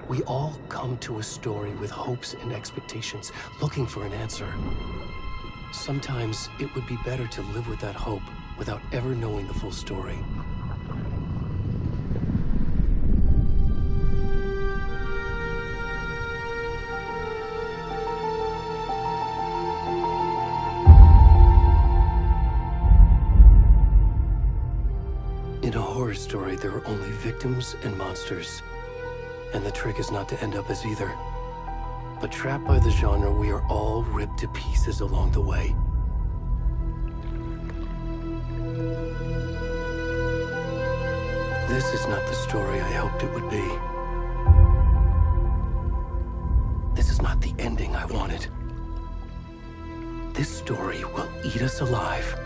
We all come to a story with hopes and expectations, looking for an answer. Sometimes it would be better to live with that hope without ever knowing the full story. In a horror story, there are only victims and monsters. And the trick is not to end up as either. But trapped by the genre, we are all ripped to pieces along the way. This is not the story I hoped it would be. This is not the ending I wanted. This story will eat us alive.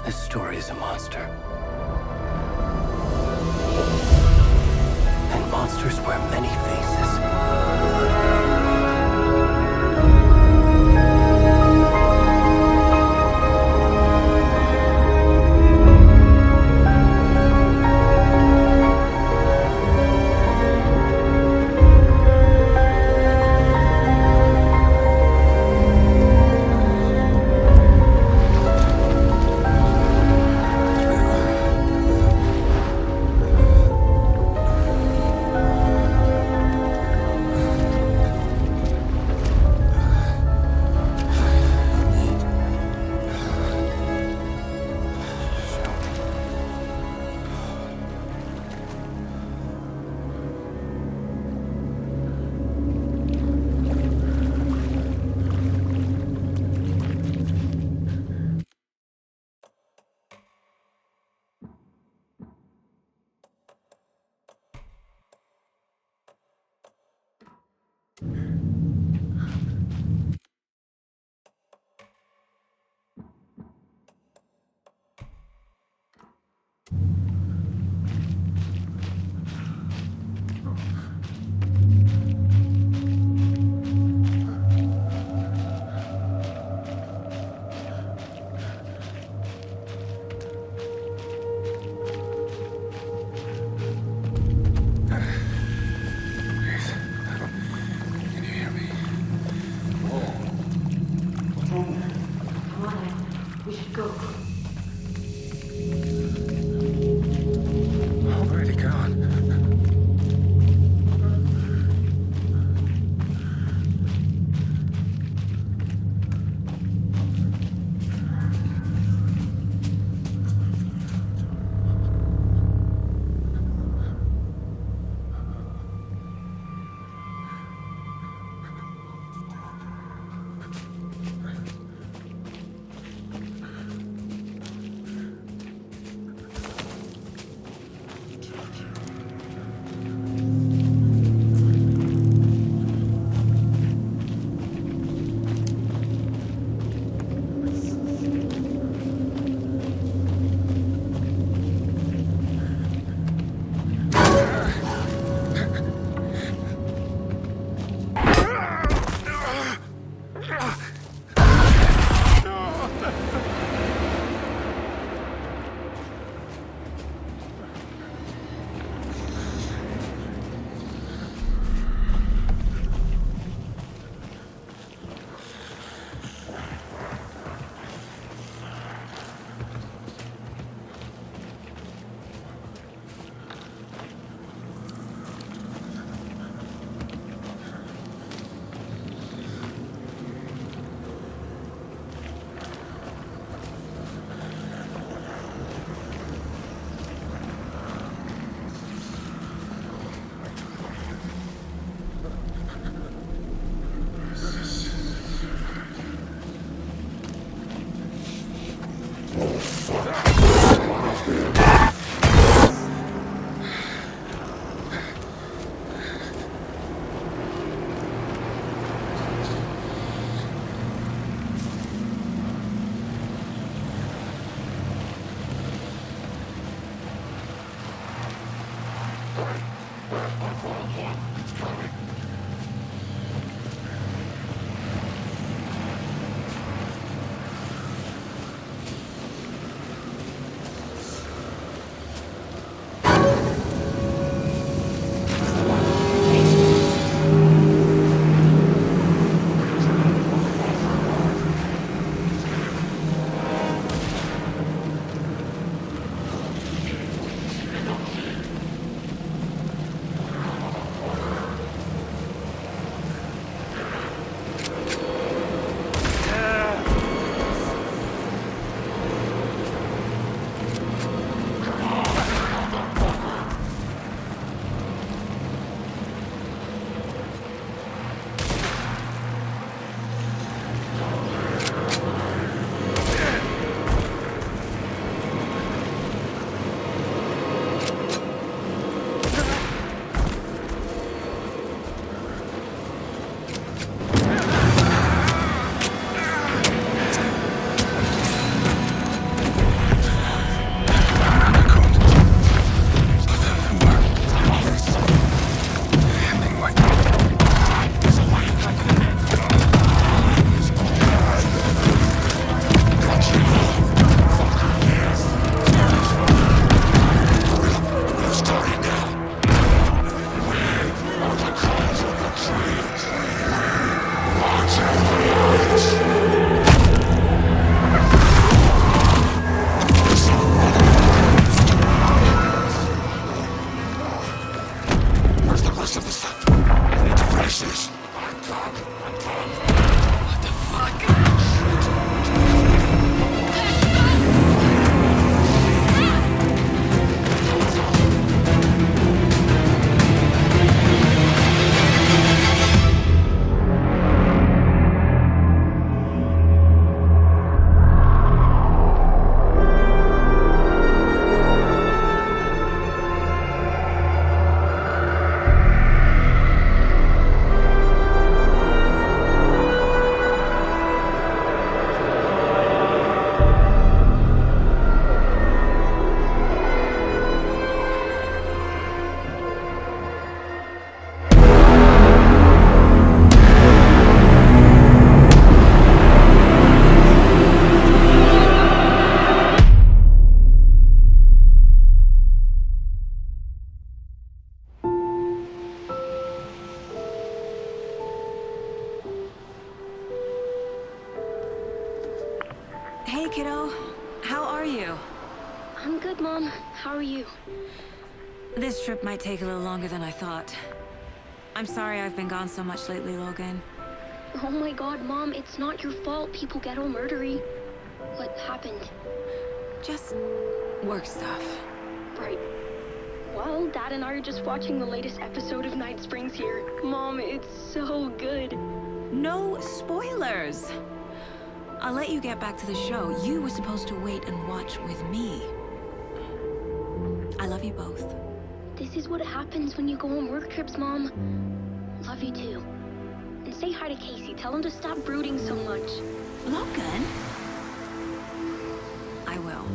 This story is a monster. And monsters wear many faces. Already gone. rest of the stuff. I need to finish this. What the fuck? Hey, kiddo. How are you? I'm good, Mom. How are you? This trip might take a little longer than I thought. I'm sorry I've been gone so much lately, Logan. Oh my god, Mom, it's not your fault people get all murdery. What happened? Just work stuff. Right. Well, Dad and I are just watching the latest episode of Night Springs here. Mom, it's so good. No spoilers! I'll let you get back to the show. You were supposed to wait and watch with me. I love you both. This is what happens when you go on work trips, Mom. Love you too. And say hi to Casey. Tell him to stop brooding so much. Logan? I will.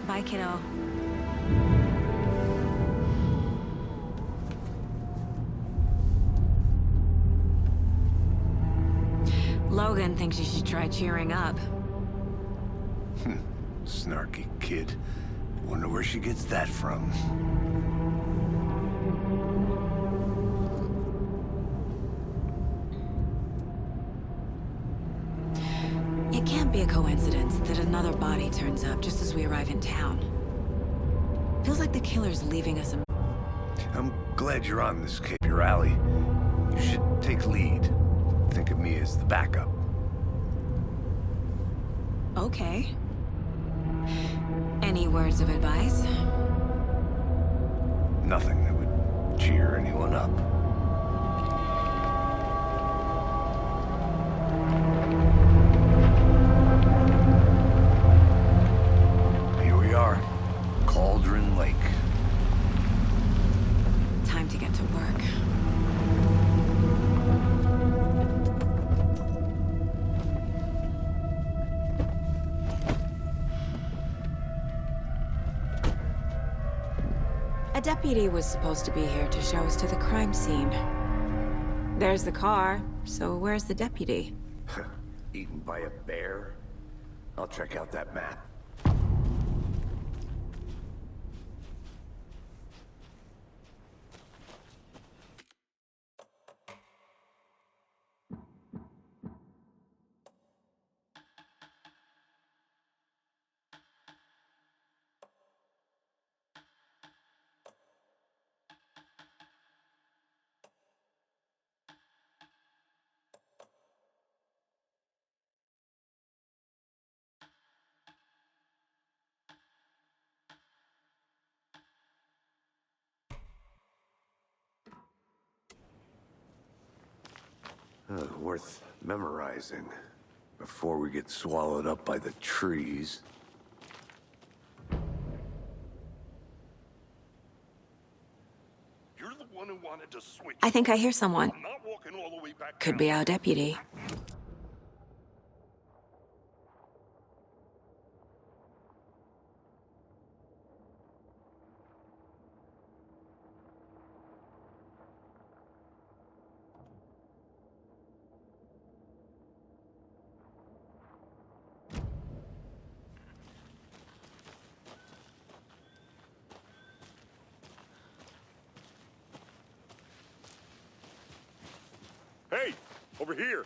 Bye, kiddo. Logan thinks you should try cheering up. Snarky kid. Wonder where she gets that from. It can't be a coincidence that another body turns up just as we arrive in town. Feels like the killer's leaving us a... I'm glad you're on this, Cape your alley. You should take lead. Think of me as the backup. Okay. Any words of advice? Nothing that would cheer anyone up. Here we are. Cauldron Lake. Time to get to work. A deputy was supposed to be here to show us to the crime scene. There's the car, so where's the deputy? Eaten by a bear? I'll check out that map. Worth memorizing before we get swallowed up by the trees. You're the one who wanted to switch. I think I hear someone. I'm not walking all the way back Could down. be our deputy. Hey, over here.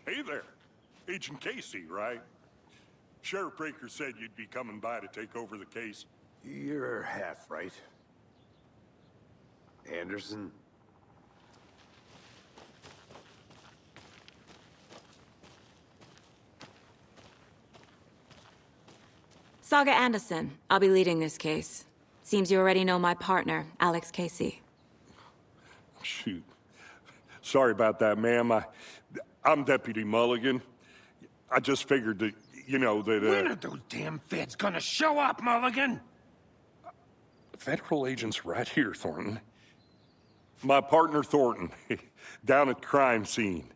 Hey there. Agent Casey, right? Sheriff Breaker said you'd be coming by to take over the case. You're half right. Anderson? Saga Anderson. I'll be leading this case. Seems you already know my partner, Alex Casey. Shoot. Sorry about that, ma'am. I'm Deputy Mulligan. I just figured that, you know, that, When are those damn feds gonna show up, Mulligan? Federal agent's right here, Thornton. My partner, Thornton, down at the crime scene.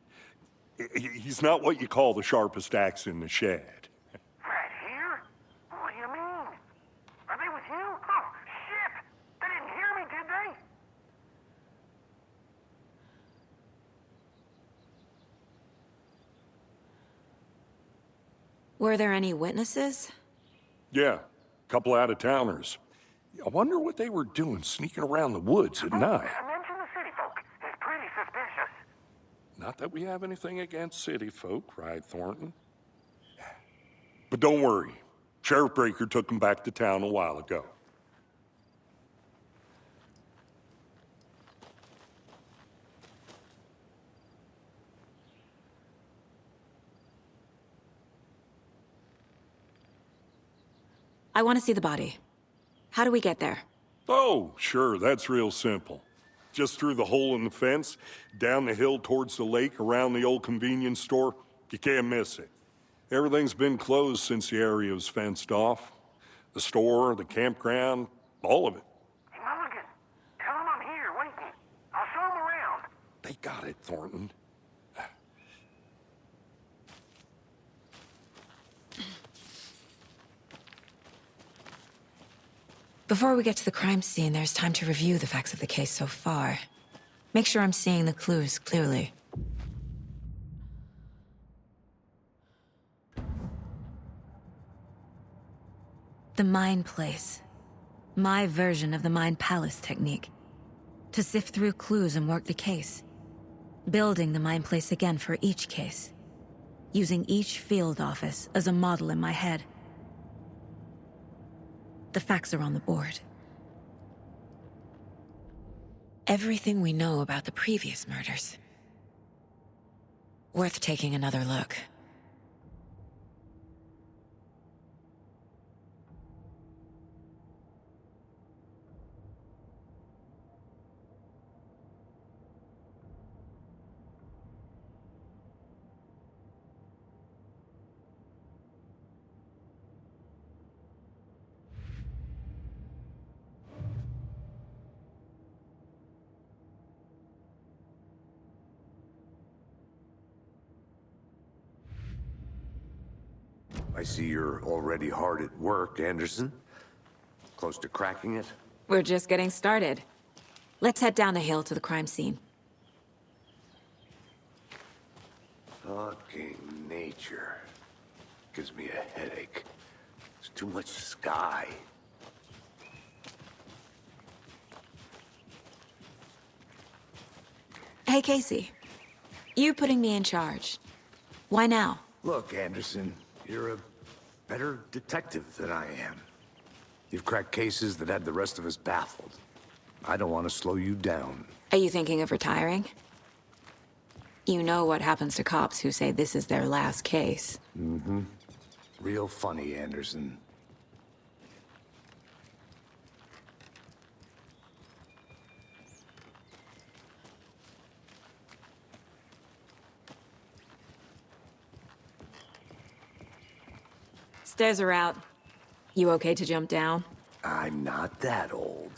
He's not what you call the sharpest axe in the shed. Right here? What do you mean? Are they with you? Oh, shit! They didn't hear me, did they? Were there any witnesses? Yeah, couple out-of-towners. I wonder what they were doing sneaking around the woods at night. Mention the city folk. It's pretty suspicious. Not that we have anything against city folk, cried Thornton. But don't worry. Sheriff Breaker took them back to town a while ago. I want to see the body. How do we get there? Oh, sure, that's real simple. Just through the hole in the fence, down the hill towards the lake, around the old convenience store. You can't miss it. Everything's been closed since the area was fenced off. The store, the campground, all of it. Hey, Mulligan, tell them I'm here waiting. I'll show them around. They got it, Thornton. Before we get to the crime scene, there's time to review the facts of the case so far. Make sure I'm seeing the clues clearly. The Mind Place. My version of the Mind Palace technique. To sift through clues and work the case. Building the Mind Place again for each case. Using each field office as a model in my head. The facts are on the board. Everything we know about the previous murders. Worth taking another look. I see you're already hard at work, Anderson. Close to cracking it? We're just getting started. Let's head down the hill to the crime scene. Fucking nature. Gives me a headache. There's too much sky. Hey, Casey. You putting me in charge. Why now? Look, Anderson, you're a better detective than I am. You've cracked cases that had the rest of us baffled. I don't want to slow you down. Are you thinking of retiring? You know what happens to cops who say this is their last case. Mm-hmm. Real funny, Anderson. Stairs are out. You okay to jump down? I'm not that old.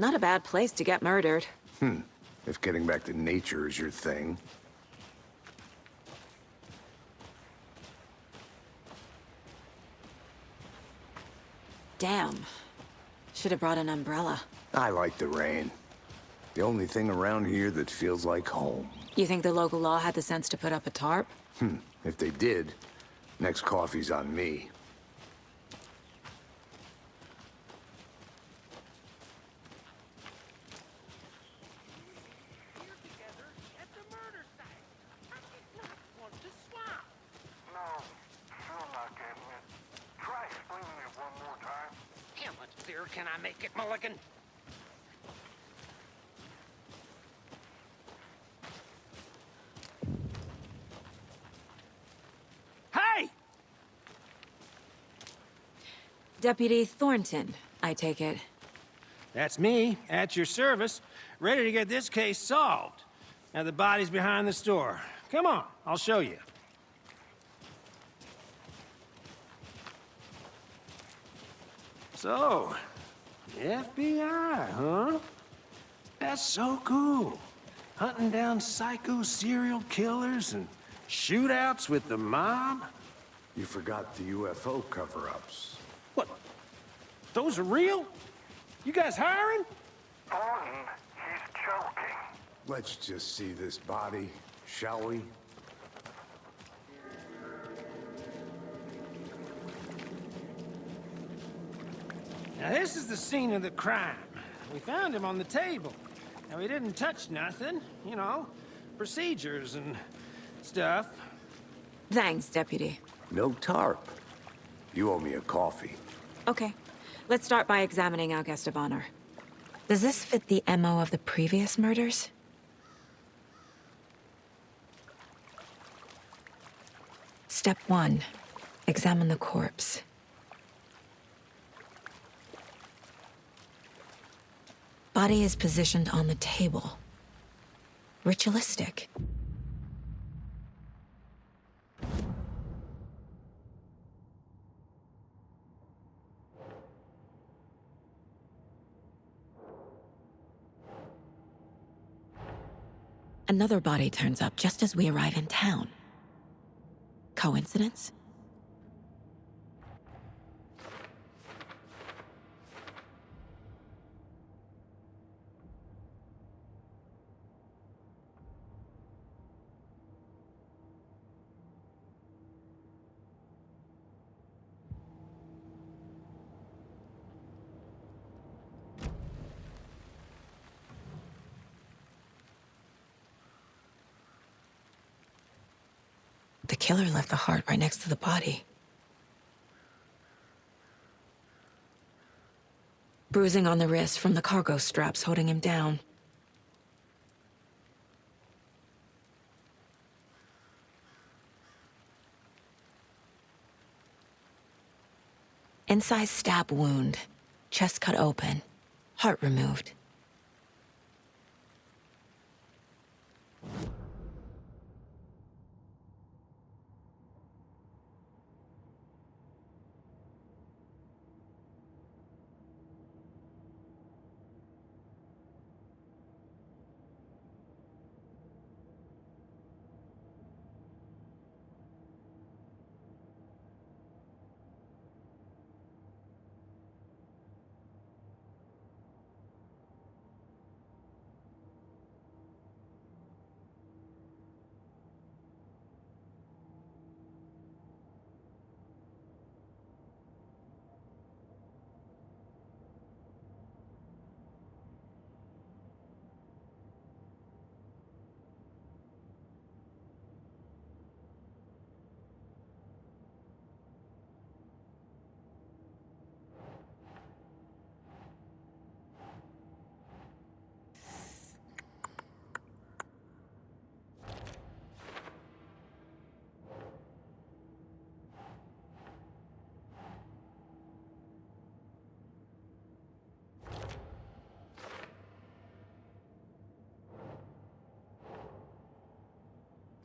Not a bad place to get murdered. If getting back to nature is your thing. Damn. Should have brought an umbrella. I like the rain. The only thing around here that feels like home. You think the local law had the sense to put up a tarp? If they did, next coffee's on me. No, still not getting it. Try explaining it one more time. How much clearer can I make it, Mulligan? Hey! Deputy Thornton, I take it. That's me, at your service, ready to get this case solved. Now the body's behind the store. Come on, I'll show you. So, FBI, huh? That's so cool. Hunting down psycho serial killers and shootouts with the mob? You forgot the UFO cover-ups. What? Those are real? You guys hiring? Thornton, he's joking. Let's just see this body, shall we? Now this is the scene of the crime. We found him on the table. Now we didn't touch nothing, you know, procedures and stuff. Thanks, Deputy. No tarp. You owe me a coffee. Okay. Let's start by examining our guest of honor. Does this fit the MO of the previous murders? Step 1. Examine the corpse. Body is positioned on the table. Ritualistic. Another body turns up just as we arrive in town. Coincidence? The killer left the heart right next to the body. Bruising on the wrist from the cargo straps holding him down. Inside stab wound, chest cut open, heart removed.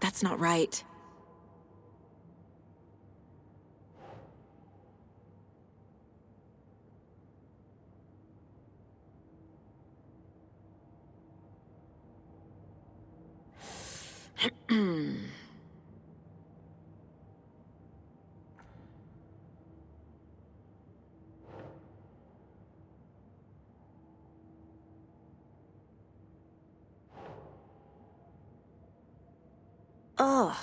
That's not right. Ugh.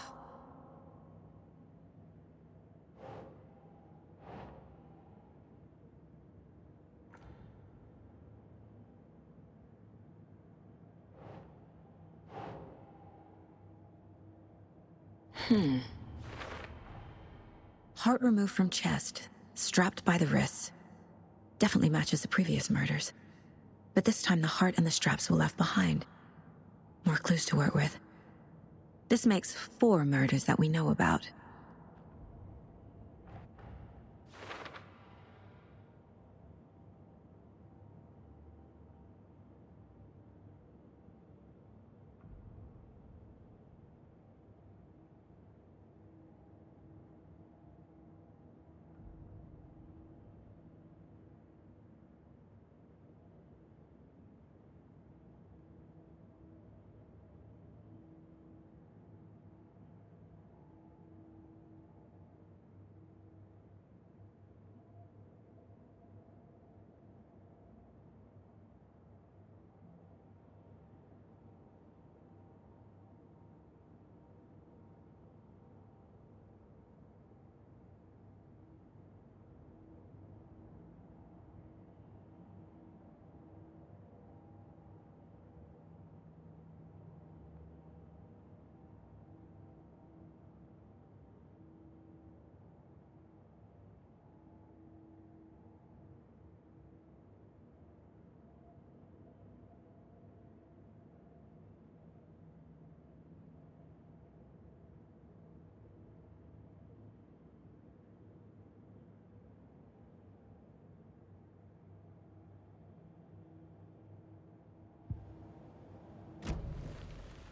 Heart removed from chest, strapped by the wrists. Definitely matches the previous murders. But this time the heart and the straps were left behind. More clues to work with. This makes 4 murders that we know about.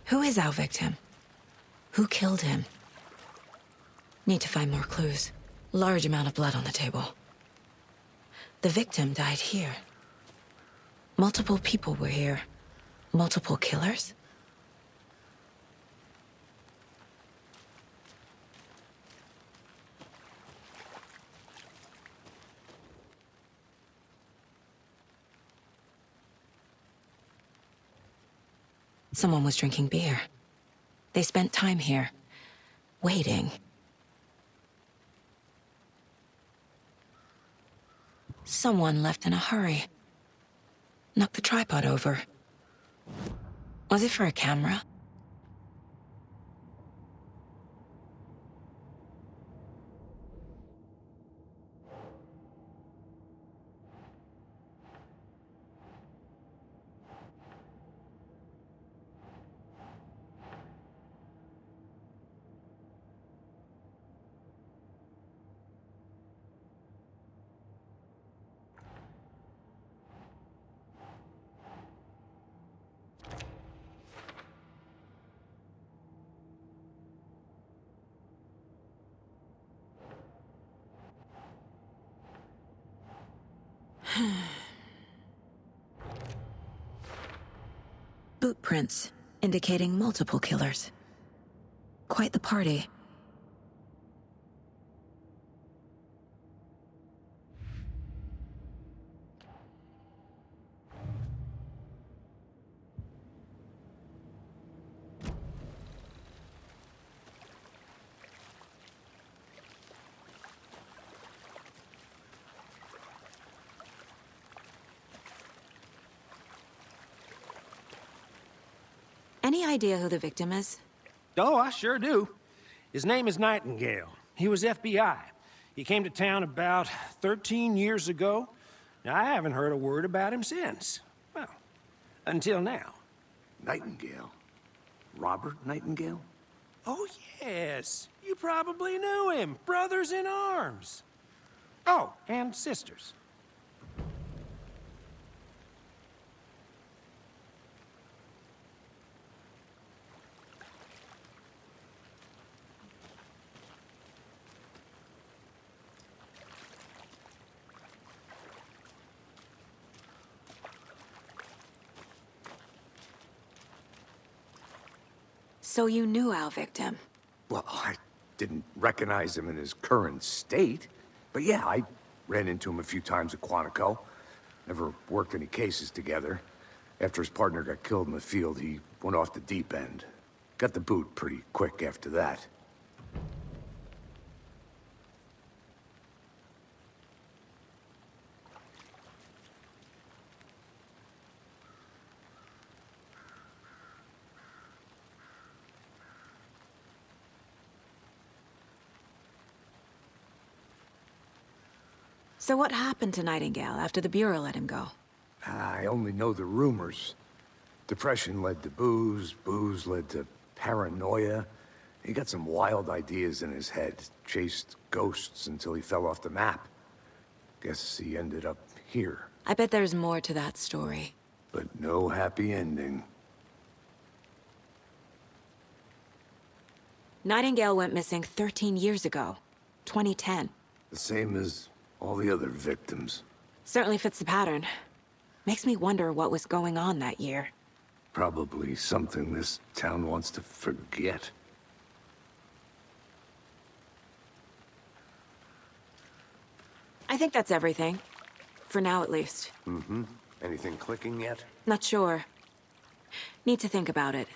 Who is our victim? Who killed him? Need to find more clues. Large amount of blood on the table. The victim died here. Multiple people were here. Multiple killers? Someone was drinking beer. They spent time here, waiting. Someone left in a hurry. Knocked the tripod over. Was it for a camera? Boot prints, indicating multiple killers. Quite the party. Any idea who the victim is? Oh, I sure do. His name is Nightingale. He was FBI. He came to town about 13 years ago. Now, I haven't heard a word about him since. Well, until now. Nightingale? Robert Nightingale? Oh, yes. You probably knew him. Brothers in arms. Oh, and sisters. So you knew our victim? Well, I didn't recognize him in his current state. But yeah, I ran into him a few times at Quantico. Never worked any cases together. After his partner got killed in the field, he went off the deep end. Got the boot pretty quick after that. So what happened to Nightingale after the Bureau let him go? I only know the rumors. Depression led to booze, booze led to paranoia. He got some wild ideas in his head, chased ghosts until he fell off the map. Guess he ended up here. I bet there's more to that story. But no happy ending. Nightingale went missing 13 years ago. 2010. The same as all the other victims. Certainly fits the pattern. Makes me wonder what was going on that year. Probably something this town wants to forget. I think that's everything. For now, at least. Mm-hmm. Anything clicking yet? Not sure. Need to think about it.